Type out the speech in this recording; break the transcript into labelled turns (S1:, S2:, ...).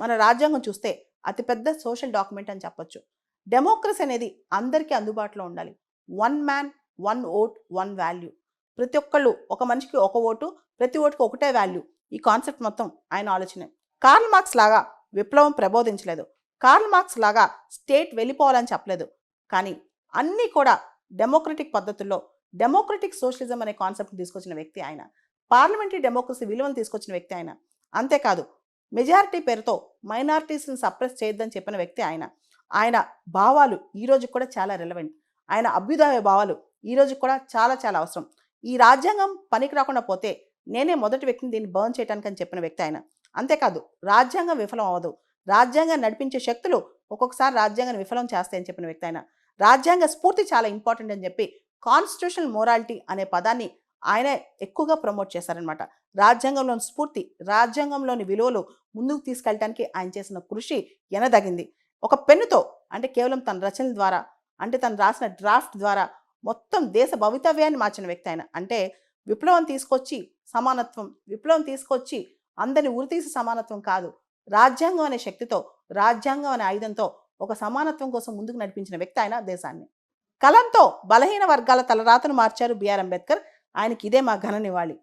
S1: మన రాజ్యాంగం చూస్తే అతిపెద్ద సోషల్ డాక్యుమెంట్ అని చెప్పొచ్చు. డెమోక్రసీ అనేది అందరికీ అందుబాటులో ఉండాలి. One man, one vote, one value. ప్రతి ఒక్కళ్ళు ఒక మనిషికి ఒక ఓటు, ప్రతి ఓటుకి ఒకటే వాల్యూ. ఈ కాన్సెప్ట్ మొత్తం ఆయన ఆలోచనే. కార్ల్ మార్క్స్ లాగా విప్లవం ప్రబోధించలేదు. కార్ల్ మార్క్స్ లాగా స్టేట్ వెళ్ళిపోవాలని చెప్పలేదు. కానీ అన్నీ కూడా డెమోక్రటిక్ పద్ధతుల్లో డెమోక్రటిక్ సోషలిజం అనే కాన్సెప్ట్ని తీసుకొచ్చిన వ్యక్తి ఆయన. పార్లమెంటరీ డెమోక్రసీ విలువను తీసుకొచ్చిన వ్యక్తి ఆయన. అంతేకాదు మెజారిటీ పేరుతో మైనారిటీస్ని సప్రెస్ చేయొద్దని చెప్పిన వ్యక్తి ఆయన. ఆయన భావాలు ఈరోజు కూడా చాలా రెలవెంట్. ఆయన అభ్యుదయ భావాలు ఈరోజు కూడా చాలా చాలా అవసరం. ఈ రాజ్యాంగం పనికి రాకుండా పోతే నేనే మొదటి వ్యక్తిని దీన్ని బర్న్ చేయడానికి అని చెప్పిన వ్యక్తి ఆయన. అంతేకాదు రాజ్యాంగం విఫలం అవ్వదు, రాజ్యాంగాన్ని నడిపించే శక్తులు ఒక్కొక్కసారి రాజ్యాంగాన్ని విఫలం చేస్తాయని చెప్పిన వ్యక్తి ఆయన. రాజ్యాంగ స్ఫూర్తి చాలా ఇంపార్టెంట్ అని చెప్పి కాన్స్టిట్యూషనల్ మోరాలిటీ అనే పదాన్ని ఆయనే ఎక్కువగా ప్రమోట్ చేశారనమాట. రాజ్యాంగంలోని స్ఫూర్తి, రాజ్యాంగంలోని విలువలు ముందుకు తీసుకెళ్ళడానికి ఆయన చేసిన కృషి ఎనదగింది. ఒక పెన్నుతో, అంటే కేవలం తన రచనల ద్వారా, అంటే తను రాసిన డ్రాఫ్ట్ ద్వారా మొత్తం దేశ భవితవ్యాన్ని మార్చిన వ్యక్తి ఆయన. అంటే విప్లవం తీసుకొచ్చి సమానత్వం, విప్లవం తీసుకొచ్చి అందరిని ఉరితీసి సమానత్వం కాదు, రాజ్యాంగం అనే శక్తితో, రాజ్యాంగం అనే ఆయుధంతో ఒక సమానత్వం కోసం ముందుకు నడిపించిన వ్యక్తి ఆయన దేశాన్ని. కలంతో బలహీన వర్గాల తలరాతను మార్చారు బిఆర్ అంబేద్కర్. ఆయనకి ఇదే మా ఘన నివాళి.